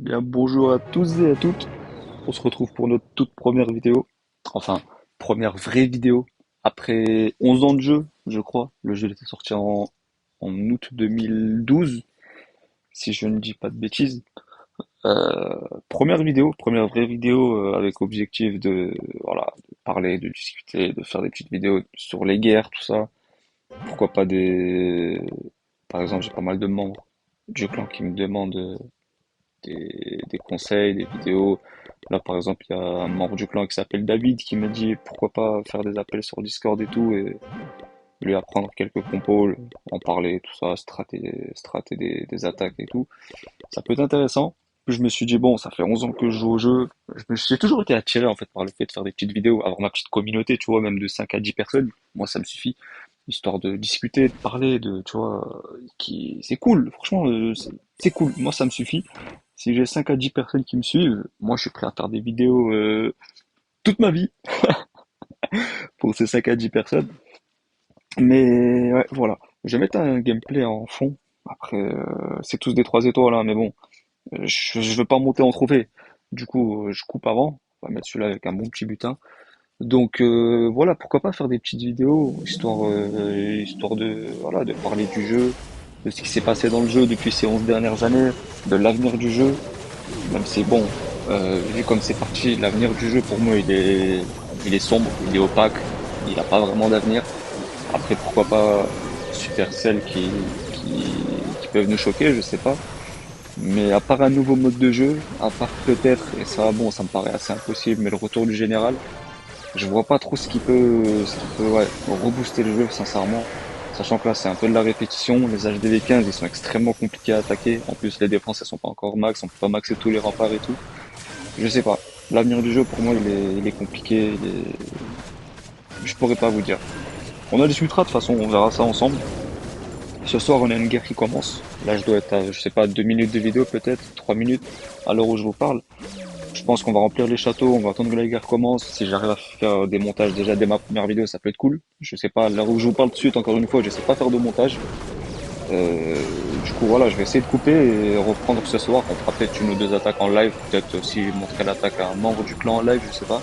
Bien, bonjour à tous et à toutes. On se retrouve pour notre toute première vidéo. Enfin, première vraie vidéo. Après 11 ans de jeu, je crois. Le jeu était sorti en août 2012, si je ne dis pas de bêtises. Première vidéo, première vraie vidéo avec objectif de, voilà, de parler, de discuter, de faire des petites vidéos sur les guerres, tout ça. Pourquoi pas des... Par exemple, j'ai pas mal de membres du clan qui me demandent des conseils, des vidéos. Là, par exemple, il y a un membre du clan qui s'appelle David qui me dit pourquoi pas faire des appels sur Discord et tout et lui apprendre quelques compos, en parler, tout ça, strater des attaques et tout. Ça peut être intéressant. Puis je me suis dit, bon, ça fait 11 ans que je joue au jeu. J'ai toujours été attiré, en fait, par le fait de faire des petites vidéos, avoir ma petite communauté, tu vois, même de 5 à 10 personnes. Moi, ça me suffit. Histoire de discuter, de parler, tu vois, c'est cool. Franchement, c'est cool. Moi, ça me suffit. Si j'ai 5 à 10 personnes qui me suivent, moi, je suis prêt à faire des vidéos, toute ma vie pour ces 5 à 10 personnes. Mais, ouais, voilà. Je vais mettre un gameplay en fond. Après, c'est tous des 3 étoiles, hein, mais bon. Je veux pas monter en trophée. Du coup, je coupe avant. On va mettre celui-là avec un bon petit butin. Donc voilà, pourquoi pas faire des petites vidéos, histoire de voilà, de parler du jeu, de ce qui s'est passé dans le jeu depuis ces 11 dernières années, de l'avenir du jeu. Même si bon, vu comme c'est parti, l'avenir du jeu pour moi il est sombre, il est opaque, il n'a pas vraiment d'avenir. Après pourquoi pas Supercell qui peuvent nous choquer, je sais pas. Mais à part un nouveau mode de jeu, à part peut-être, et ça bon, ça me paraît assez impossible, mais le retour du général, je vois pas trop ce qui peut ouais, rebooster le jeu, sincèrement. Sachant que là, c'est un peu de la répétition. Les HDV15, ils sont extrêmement compliqués à attaquer. En plus, les défenses, elles sont pas encore max. On peut pas maxer tous les remparts et tout. Je sais pas. L'avenir du jeu, pour moi, il est compliqué. Je pourrais pas vous dire. On en discutera de toute façon. On verra ça ensemble. Ce soir, on a une guerre qui commence. Là, je dois être à, je sais pas, 2 minutes de vidéo peut-être, 3 minutes à l'heure où je vous parle. Je pense qu'on va remplir les châteaux, on va attendre que la guerre commence. Si j'arrive à faire des montages déjà dès ma première vidéo, ça peut être cool. Je sais pas, là où je vous parle de suite, encore une fois, je sais pas faire de montage. Du coup, voilà, je vais essayer de couper et reprendre ce soir. On fera peut-être une ou deux attaques en live, peut-être aussi montrer l'attaque à un membre du clan en live, je sais pas.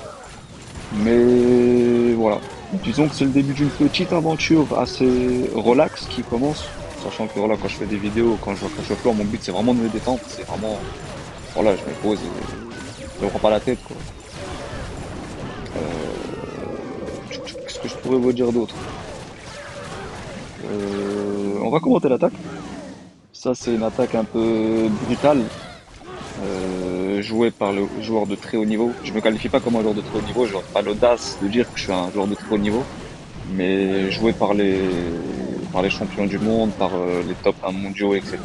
Mais voilà, disons que c'est le début d'une petite aventure assez relax qui commence. Sachant que voilà, quand je fais des vidéos, quand je vois Clash of Clans, mon but c'est vraiment de me détendre. C'est vraiment, voilà, je me pose et je me prends pas la tête, quoi. Qu'est-ce que je pourrais vous dire d'autre? On va commenter l'attaque. Ça, c'est une attaque un peu brutale, jouée par le joueur de très haut niveau. Je me qualifie pas comme un joueur de très haut niveau, je n'aurais pas l'audace de dire que je suis un joueur de très haut niveau, mais joué par les champions du monde, par les top 1 mondiaux, etc.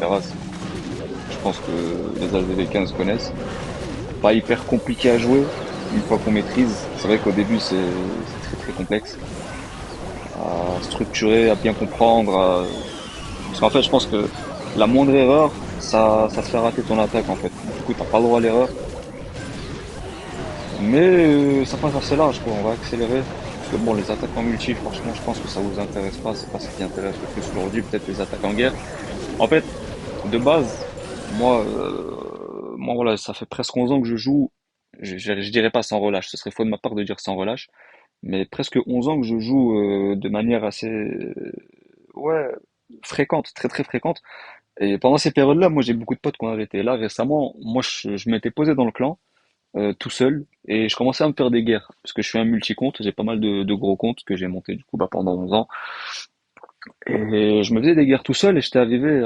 Je pense que les HDV15 connaissent. Pas hyper compliqué à jouer, une fois qu'on maîtrise. C'est vrai qu'au début, c'est très très complexe à structurer, à bien comprendre. Parce qu'en fait, je pense que la moindre erreur, ça te fait rater ton attaque en fait. Du coup, t'as pas le droit à l'erreur. Mais ça passe assez large, quoi. On va accélérer. Parce que bon, les attaques en multi, franchement, je pense que ça vous intéresse pas. C'est pas ce qui intéresse le plus aujourd'hui. Peut-être les attaques en guerre. En fait, de base, moi voilà, ça fait presque 11 ans que je joue. Je dirais pas sans relâche. Ce serait faux de ma part de dire sans relâche. Mais presque 11 ans que je joue de manière assez, ouais, fréquente, très très fréquente. Et pendant ces périodes-là, moi j'ai beaucoup de potes qui ont arrêté. Là récemment, moi je m'étais posé dans le clan, tout seul, et je commençais à me faire des guerres. Parce que je suis un multi-compte, j'ai pas mal de gros comptes que j'ai monté du coup bah, pendant 11 ans. Et je me faisais des guerres tout seul, et j'étais arrivé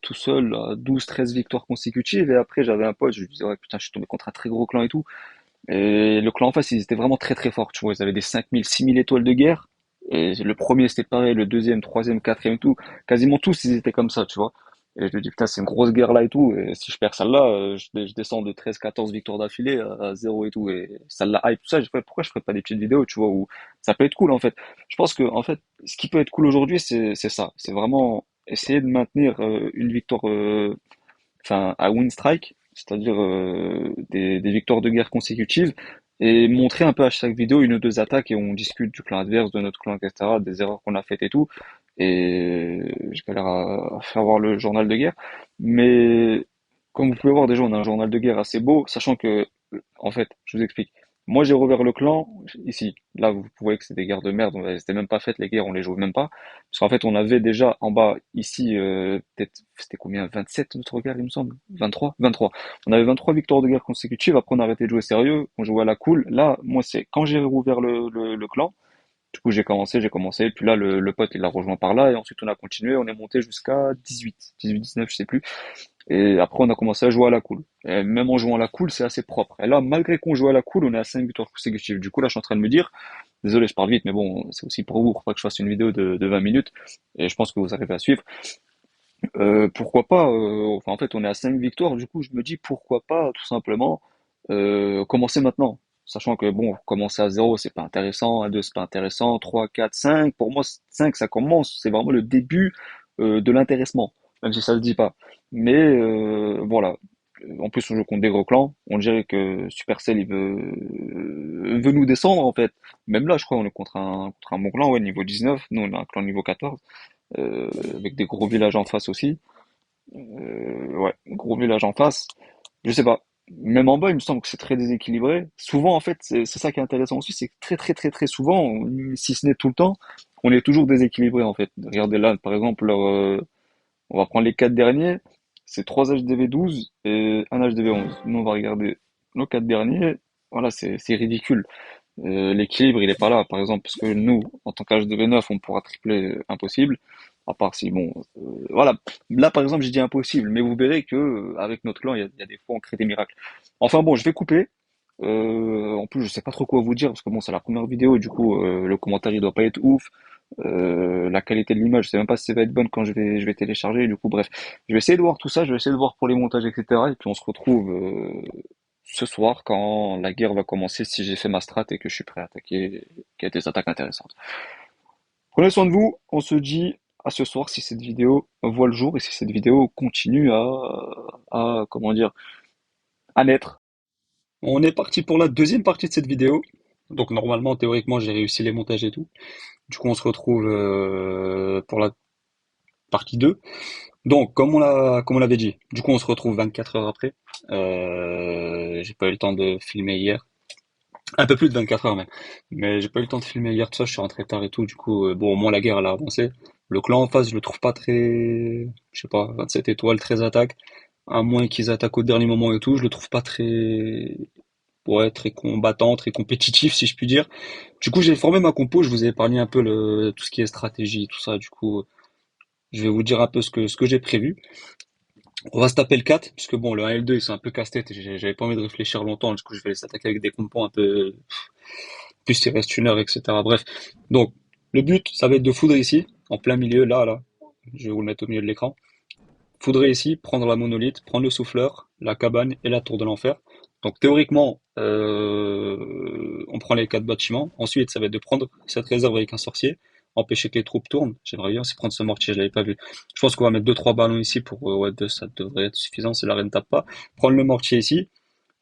tout seul à 12-13 victoires consécutives. Et après j'avais un pote, je lui disais ouais putain je suis tombé contre un très gros clan et tout. Et le clan en face, ils étaient vraiment très très forts, tu vois. Ils avaient des 5000, 6000 étoiles de guerre. Et le premier, c'était pareil, le deuxième, troisième, quatrième, tout. Quasiment tous, ils étaient comme ça, tu vois. Et je me dis, putain, c'est une grosse guerre là et tout. Et si je perds celle-là, je descends de 13, 14 victoires d'affilée à 0 et tout. Et ça la hype, tout ça. J'ai fait, pourquoi je ferais pas des petites vidéos, tu vois, où ça peut être cool, en fait. Je pense que, en fait, ce qui peut être cool aujourd'hui, c'est ça. C'est vraiment essayer de maintenir une victoire, enfin à win strike, c'est-à-dire des victoires de guerre consécutives, et montrer un peu à chaque vidéo une ou deux attaques et on discute du clan adverse, de notre clan, etc., des erreurs qu'on a faites et tout. Et je galère à faire voir le journal de guerre. Mais Comme vous pouvez voir, déjà, on a un journal de guerre assez beau, sachant que, en fait, je vous explique. Moi, j'ai rouvert le clan, ici. Là, vous voyez que c'est des guerres de merde, c'était même pas faites, les guerres, on les jouait même pas. Parce qu'en fait, on avait déjà en bas, ici, peut-être, c'était combien? 27 notre guerre, il me semble? 23? 23. On avait 23 victoires de guerre consécutives, après on a arrêté de jouer sérieux, on jouait à la cool. Là, moi, c'est quand j'ai rouvert le clan, du coup, j'ai commencé, puis là, le pote, il l'a rejoint par là, et ensuite on a continué, on est monté jusqu'à 18, 18, 19, je sais plus. Et après, on a commencé à jouer à la cool. Et même en jouant à la cool, c'est assez propre. Et là, malgré qu'on joue à la cool, on est à 5 victoires consécutives. Du coup, là, je suis en train de me dire, désolé, je parle vite, mais bon, c'est aussi pour vous, pour pas que je fasse une vidéo de 20 minutes. Et je pense que vous arrivez à suivre. Pourquoi pas, enfin, en fait, on est à 5 victoires. Du coup, je me dis, pourquoi pas, tout simplement, commencer maintenant. Sachant que, bon, commencer à 0 c'est pas intéressant. À 2 c'est pas intéressant. 3 4 5 pour moi, 5 ça commence. C'est vraiment le début, de l'intéressement. Même si ça se dit pas. Mais, voilà. En plus, on joue contre des gros clans. On dirait que Supercell, veut nous descendre, en fait. Même là, je crois, on est contre un bon clan, ouais, niveau 19. Nous, on a un clan niveau 14, avec des gros villages en face aussi. Ouais, gros village en face. Je sais pas. Même en bas, il me semble que c'est très déséquilibré. Souvent, en fait, c'est ça qui est intéressant aussi, c'est que très souvent, si ce n'est tout le temps, on est toujours déséquilibré, en fait. Regardez là, par exemple, on va prendre les quatre derniers. C'est 3 HDV12 et un HDV11. Nous, on va regarder nos quatre derniers. Voilà, c'est ridicule. L'équilibre, il est pas là, par exemple, parce que nous, en tant qu'HDV9, on pourra tripler, impossible. À part si, bon, voilà. Là, par exemple, j'ai dit impossible, mais vous verrez que, avec notre clan, il y a des fois, on crée des miracles. Enfin bon, je vais couper. En plus, je sais pas trop quoi vous dire, parce que bon, c'est la première vidéo, et du coup, le commentaire, il doit pas être ouf. La qualité de l'image, je sais même pas si ça va être bonne quand je vais télécharger, du coup, bref. Je vais essayer de voir tout ça, je vais essayer de voir pour les montages, etc. Et puis on se retrouve, ce soir quand la guerre va commencer, si j'ai fait ma strat et que je suis prêt à attaquer, qu'il y a des attaques intéressantes. Prenez soin de vous, on se dit à ce soir si cette vidéo voit le jour et si cette vidéo continue comment dire, à naître. On est parti pour la deuxième partie de cette vidéo. Donc normalement, théoriquement, j'ai réussi les montages et tout. Du coup, on se retrouve, pour la partie 2. Donc, comme on l'avait dit, du coup, on se retrouve 24 heures après. J'ai pas eu le temps de filmer hier. Un peu plus de 24 heures même. Mais j'ai pas eu le temps de filmer hier, tout ça, je suis rentré tard et tout. Du coup, bon, au moins la guerre, elle a avancé. Le clan en face, je le trouve pas très, je sais pas, 27 étoiles, très attaque. À moins qu'ils attaquent au dernier moment et tout, je le trouve pas très, ouais, très combattant, très compétitif, si je puis dire. Du coup, j'ai formé ma compo, je vous ai épargné un peu tout ce qui est stratégie, tout ça. Du coup, je vais vous dire un peu ce que j'ai prévu. On va se taper le 4, puisque bon, le 1 et le 2, ils sont un peu casse-tête, et j'avais pas envie de réfléchir longtemps, du coup, je vais les attaquer avec des compos un peu, plus il reste une heure, etc. Bref. Donc, le but, ça va être de foudrer ici, en plein milieu, là. Je vais vous le mettre au milieu de l'écran. Foudrer ici, prendre la monolithe, prendre le souffleur, la cabane et la tour de l'enfer. Donc, théoriquement, on prend les quatre bâtiments. Ensuite, ça va être de prendre cette réserve avec un sorcier, empêcher que les troupes tournent. J'aimerais bien aussi prendre ce mortier, je l'avais pas vu. Je pense qu'on va mettre deux trois ballons ici pour, ouais, deux, ça devrait être suffisant si la reine tape pas. Prendre le mortier ici,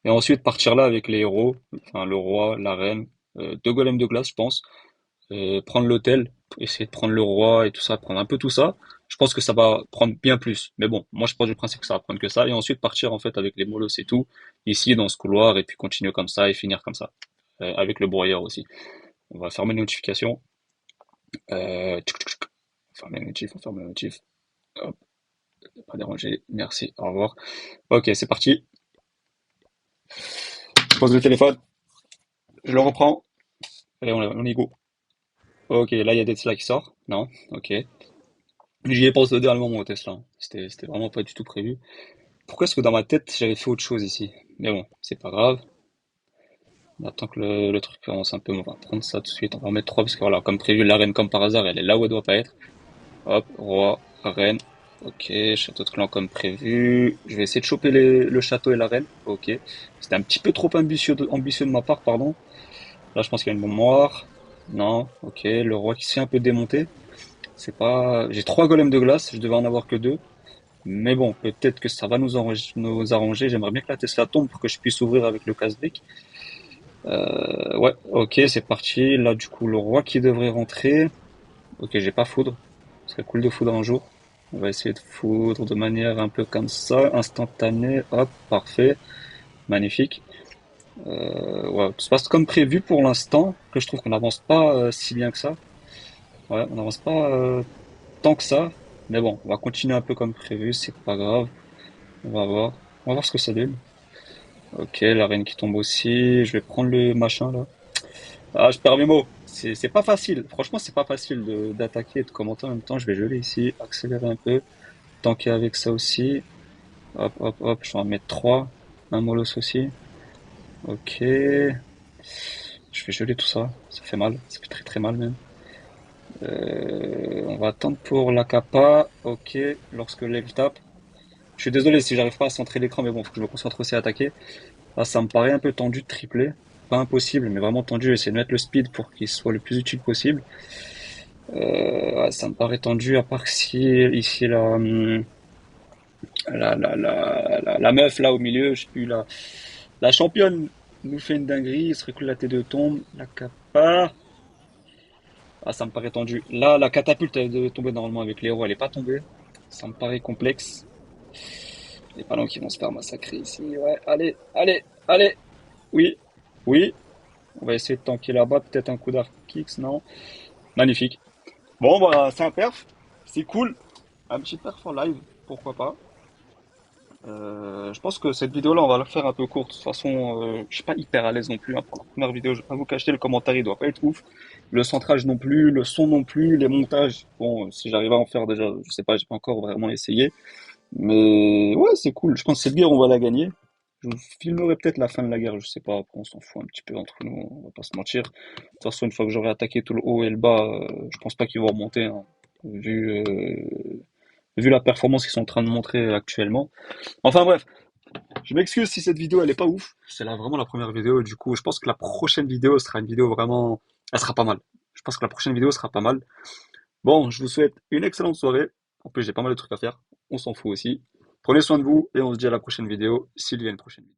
et ensuite partir là avec les héros, enfin le roi, la reine, deux golems de glace, je pense. Prendre l'hôtel, essayer de prendre le roi et tout ça, prendre un peu tout ça. Je pense que ça va prendre bien plus. Mais bon, moi je pars du principe que ça va prendre que ça. Et ensuite partir en fait avec les molosses et tout, ici dans ce couloir, et puis continuer comme ça et finir comme ça. Avec le broyeur aussi. On va fermer les notifications. Tchouk, tchouk, tchouk. Fermer les notifs, on ferme les notifs. Hop, pas déranger. Merci, au revoir. Ok, c'est parti. Je pose le téléphone, je le reprends. Allez, on y go. Ok, là il y a Tesla qui sort. Non, ok. J'y ai pensé au dernier moment au Tesla. C'était vraiment pas du tout prévu. Pourquoi est-ce que dans ma tête j'avais fait autre chose ici? Mais bon, c'est pas grave. On attend que le truc avance un peu. On va prendre ça tout de suite. On va en mettre trois parce que voilà, comme prévu, la reine comme par hasard, elle est là où elle doit pas être. Hop, roi, reine. Ok, château de clan comme prévu. Je vais essayer de choper le château et la reine. Ok. C'était un petit peu trop ambitieux de ma part, pardon. Là, je pense qu'il y a une bombe noire. Non, ok. Le roi qui se fait un peu démonter. C'est pas. J'ai trois golems de glace. Je devais en avoir que deux. Mais bon, peut-être que ça va nous arranger. J'aimerais bien que la Tesla tombe pour que je puisse ouvrir avec le casse-brique. Ouais, ok, c'est parti. Là, du coup, le roi qui devrait rentrer. Ok, j'ai pas foudre. Ce serait cool de foudre un jour. On va essayer de foudre de manière un peu comme ça, instantanée. Hop, parfait, magnifique. Ouais, tout se passe comme prévu pour l'instant, que je trouve qu'on n'avance pas si bien que ça. Ouais, on n'avance pas tant que ça. Mais bon, on va continuer un peu comme prévu, c'est pas grave. On va voir. On va voir ce que ça donne. Ok, la reine qui tombe aussi. Je vais prendre le machin là. Ah, je perds mes mots. C'est pas facile. Franchement, c'est pas facile d'attaquer et de commenter en même temps. Je vais geler ici, accélérer un peu, tanker avec ça aussi. Hop, hop, hop. Je vais en mettre 3. Un molos aussi. Ok. Je vais geler tout ça. Ça fait mal. Ça fait très très mal même. On va attendre pour la kappa. Ok. Lorsque l'aigle tape. Je suis désolé si j'arrive pas à centrer l'écran, mais bon, faut que je me concentre aussi à attaquer. Là, ça me paraît un peu tendu de tripler. Pas impossible, mais vraiment tendu. J'essaie de mettre le speed pour qu'il soit le plus utile possible. Ouais, ça me paraît tendu, à part si ici la meuf là au milieu, je sais plus, la championne nous fait une dinguerie. Il serait cool la T2 tombe. La kappa. Ah, ça me paraît tendu. Là, la catapulte, elle devait tomber normalement avec l'héros. Elle est pas tombée. Ça me paraît complexe. Les ballons qui vont se faire massacrer ici. Ouais, allez, allez, allez. Oui, oui. On va essayer de tanker là-bas. Peut-être un coup d'arc kicks, non? Magnifique. Bon, bah, c'est un perf. C'est cool. Un petit perf en live, pourquoi pas. Je pense que cette vidéo-là, on va la faire un peu courte. De toute façon, je suis pas hyper à l'aise non plus, hein, pour la première vidéo. Je vais pas vous cacher, le commentaire, il doit pas être ouf. Le centrage non plus, le son non plus, les montages. Bon, si j'arrive à en faire déjà, je sais pas, j'ai pas encore vraiment essayé. Mais ouais, c'est cool. Je pense que cette guerre, on va la gagner. Je vous filmerai peut-être la fin de la guerre, je sais pas. Après, on s'en fout un petit peu entre nous, on va pas se mentir. De toute façon, une fois que j'aurai attaqué tout le haut et le bas, je pense pas qu'ils vont remonter, hein, vu la performance qu'ils sont en train de montrer actuellement. Enfin bref, je m'excuse si cette vidéo elle est pas ouf. C'est là vraiment la première vidéo. Du coup, je pense que la prochaine vidéo sera une vidéo vraiment, elle sera pas mal. Je pense que la prochaine vidéo sera pas mal. Bon, je vous souhaite une excellente soirée. En plus, j'ai pas mal de trucs à faire. On s'en fout aussi. Prenez soin de vous et on se dit à la prochaine vidéo, s'il y a une prochaine vidéo.